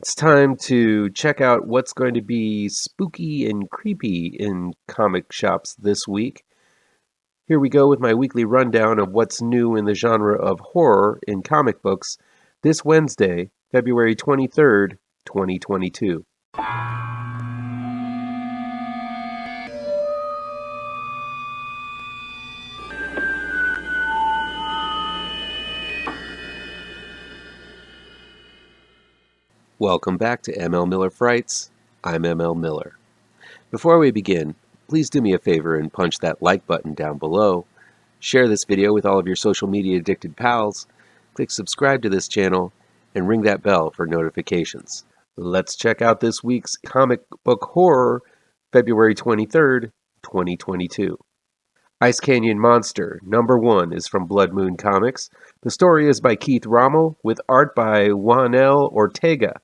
It's time to check out what's going to be spooky and creepy in comic shops this week. Here we go with my weekly rundown of what's new in the genre of horror in comic books this Wednesday, February 23rd, 2022. Welcome back to ML Miller Frights. I'm ML Miller. Before we begin, please do me a favor and punch that like button down below. Share this video with all of your social media addicted pals. Click subscribe to this channel and ring that bell for notifications. Let's check out this week's comic book horror, February 23rd, 2022. Ice Canyon Monster, #1, is from Blood Moon Comics. The story is by Keith Rommel with art by Jonuel Ortega.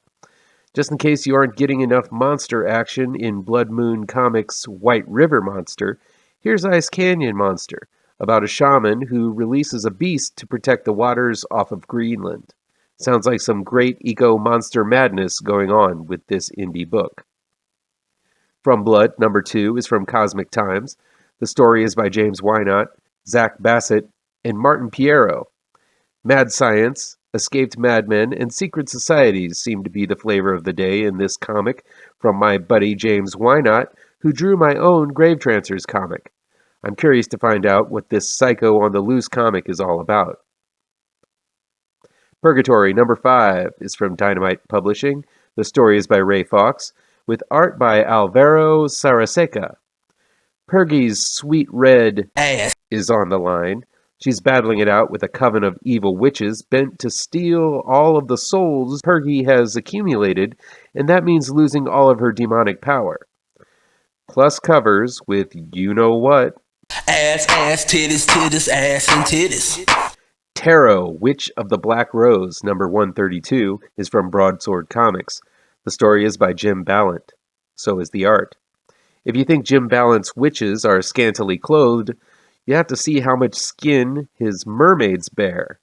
Just in case you aren't getting enough monster action in Blood Moon Comics' White River Monster, here's Ice Canyon Monster, about a shaman who releases a beast to protect the waters off of Greenland. Sounds like some great eco-monster madness going on with this indie book. From Blood, #2, is from Cosmic Times. The story is by James Whynot, Zach Bassett, and Martin Pierro. Mad science, escaped madmen, and secret societies seem to be the flavor of the day in this comic from my buddy James Whynot, who drew my own Grave Trancers comic. I'm curious to find out what this Psycho on the Loose comic is all about. Purgatory, #5, is from Dynamite Publishing. The story is by Ray Fawkes, with art by Alvaro Sarraseca. Purgy's sweet red ass is on the line. She's battling it out with a coven of evil witches bent to steal all of the souls Purgy has accumulated, and that means losing all of her demonic power. Plus covers with you-know-what. Ass, titties, ass and titties. Tarot, Witch of the Black Rose, #132, is from Broadsword Comics. The story is by Jim Balent. So is the art. If you think Jim Balent's witches are scantily clothed, you have to see how much skin his mermaids bear.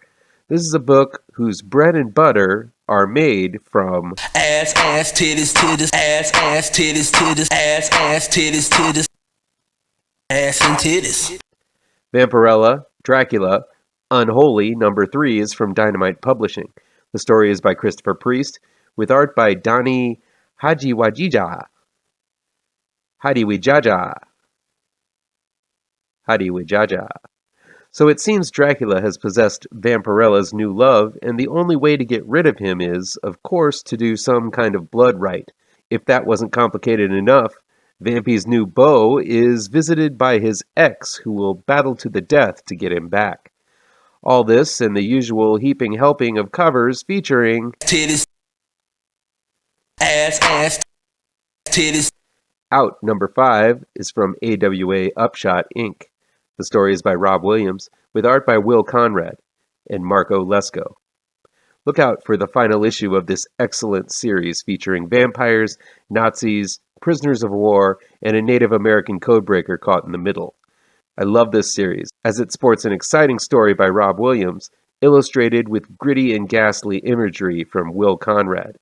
This is a book whose bread and butter are made from ass, titties, ass, titties, ass, titties, ass and titties. Vampirella, Dracula, Unholy, #3 is from Dynamite Publishing. The story is by Christopher Priest, with art by Donny Hadiwidjaja. Hadiwidjaja. So it seems Dracula has possessed Vampirella's new love, and the only way to get rid of him is, of course, to do some kind of blood rite. If that wasn't complicated enough, Vampy's new beau is visited by his ex, who will battle to the death to get him back. All this and the usual heaping helping of covers featuring titties, ass, titties. Out, #5, is from AWA Upshot, Inc. The story is by Rob Williams, with art by Will Conrad and Marco Lesko. Look out for the final issue of this excellent series featuring vampires, Nazis, prisoners of war, and a Native American codebreaker caught in the middle. I love this series, as it sports an exciting story by Rob Williams, illustrated with gritty and ghastly imagery from Will Conrad.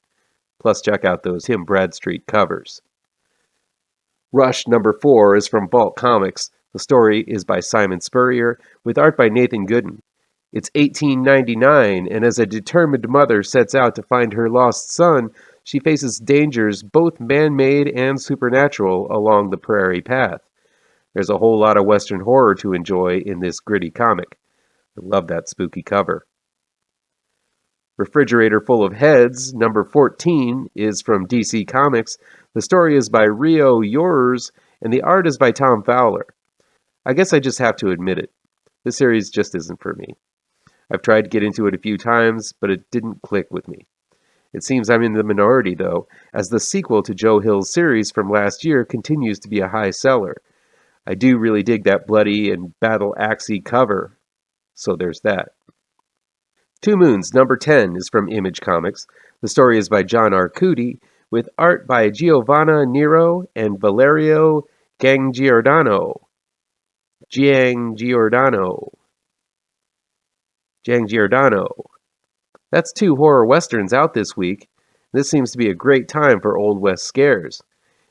Plus check out those Him Bradstreet covers. Rush, #4, is from Vault Comics. The story is by Simon Spurrier, with art by Nathan Gooden. It's 1899, and as a determined mother sets out to find her lost son, she faces dangers both man-made and supernatural along the prairie path. There's a whole lot of Western horror to enjoy in this gritty comic. I love that spooky cover. Refrigerator Full of Heads, #14, is from DC Comics. The story is by Rio Yours, and the art is by Tom Fowler. I guess I just have to admit it. This series just isn't for me. I've tried to get into it a few times, but it didn't click with me. It seems I'm in the minority, though, as the sequel to Joe Hill's series from last year continues to be a high seller. I do really dig that bloody and battle-axey cover, so there's that. Two Moons, #10, is from Image Comics. The story is by John Arcudi, with art by Giovanna, Niro, and Valerio Giangiordano. Giangiordano. That's 2 horror westerns out this week. This seems to be a great time for Old West scares.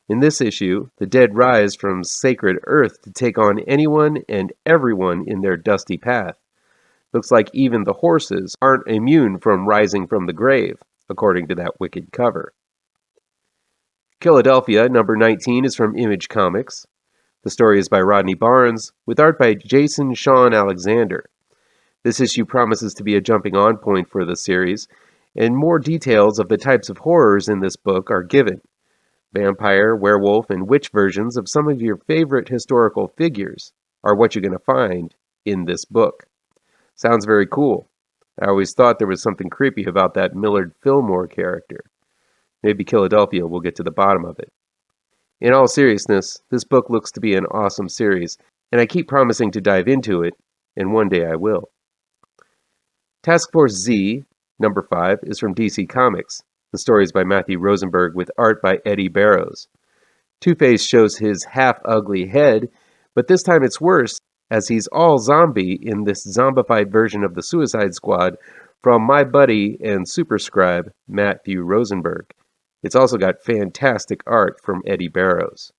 In this issue, the dead rise from sacred earth to take on anyone and everyone in their dusty path. Looks like even the horses aren't immune from rising from the grave, according to that wicked cover. Philadelphia, number 19, is from Image Comics. The story is by Rodney Barnes, with art by Jason Sean Alexander. This issue promises to be a jumping-on point for the series, and more details of the types of horrors in this book are given. Vampire, werewolf, and witch versions of some of your favorite historical figures are what you're going to find in this book. Sounds very cool. I always thought there was something creepy about that Millard Fillmore character. Maybe Philadelphia will get to the bottom of it. In all seriousness, this book looks to be an awesome series, and I keep promising to dive into it, and one day I will. Task Force Z, number 5, is from DC Comics. The story is by Matthew Rosenberg with art by Eddie Barrows. Two-Face shows his half-ugly head, but this time it's worse, as he's all zombie in this zombified version of the Suicide Squad from my buddy and superscribe, Matthew Rosenberg. It's also got fantastic art from Eddie Barrows.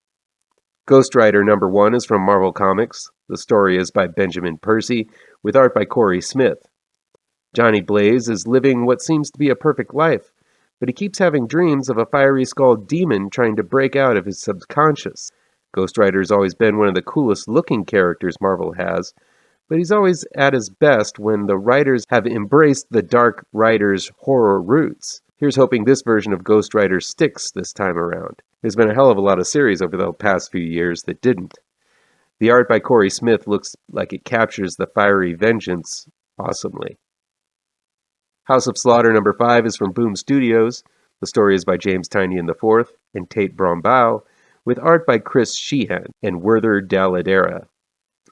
Ghost Rider number 1 is from Marvel Comics. The story is by Benjamin Percy, with art by Corey Smith. Johnny Blaze is living what seems to be a perfect life, but he keeps having dreams of a fiery-skulled demon trying to break out of his subconscious. Ghost Rider's always been one of the coolest-looking characters Marvel has, but he's always at his best when the writers have embraced the Dark Rider's horror roots. Here's hoping this version of Ghost Rider sticks this time around. There's been a hell of a lot of series over the past few years that didn't. The art by Corey Smith looks like it captures the fiery vengeance awesomely. House of Slaughter number 5 is from Boom Studios. The story is by James Tynion IV and Tate Brombau, with art by Chris Sheehan and Werther Dall'Edera.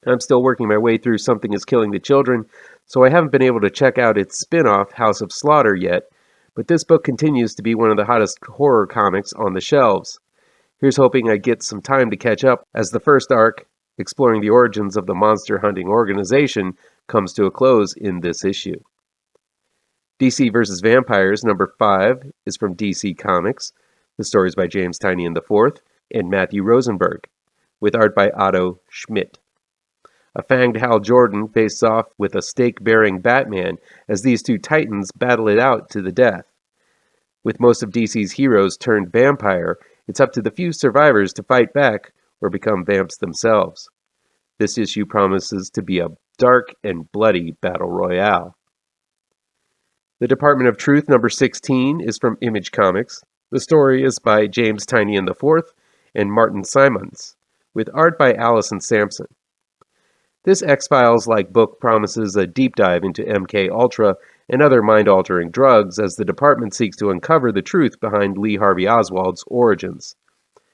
I'm still working my way through Something is Killing the Children, so I haven't been able to check out its spin-off, House of Slaughter, yet, but this book continues to be one of the hottest horror comics on the shelves. Here's hoping I get some time to catch up as the first arc, exploring the origins of the monster-hunting organization, comes to a close in this issue. DC vs. Vampires number 5 is from DC Comics. The story is by James Tynion IV and Matthew Rosenberg, with art by Otto Schmidt. A fanged Hal Jordan faces off with a stake-bearing Batman as these two titans battle it out to the death. With most of DC's heroes turned vampire, it's up to the few survivors to fight back or become vamps themselves. This issue promises to be a dark and bloody battle royale. The Department of Truth number 16 is from Image Comics. The story is by James Tynion IV and Martin Simons, with art by Allison Sampson. This X-Files-like book promises a deep dive into MK Ultra and other mind-altering drugs as the department seeks to uncover the truth behind Lee Harvey Oswald's origins.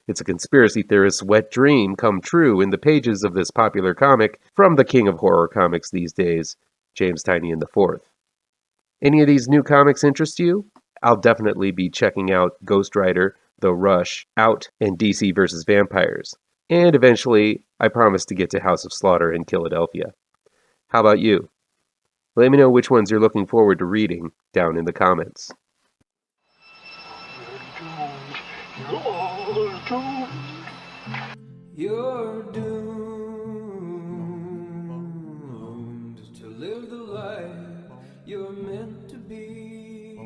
It's a conspiracy theorist's wet dream come true in the pages of this popular comic from the king of horror comics these days, James Tynion IV. Any of these new comics interest you? I'll definitely be checking out Ghost Rider, The Rush, Out, and DC vs. Vampires. And eventually, I promise to get to House of Slaughter in Philadelphia. How about you? Let me know which ones you're looking forward to reading down in the comments. You're doomed to live the life you're meant to be,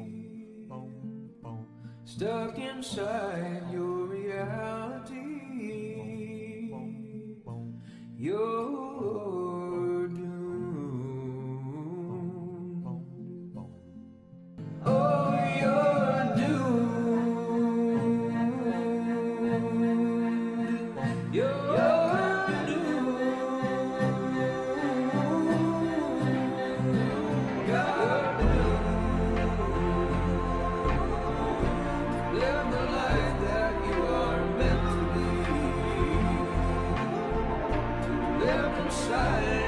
stuck inside your reality. You're doomed. Oh, you're doomed. You're doomed. You're doomed. Live the life that you are meant to be. Live inside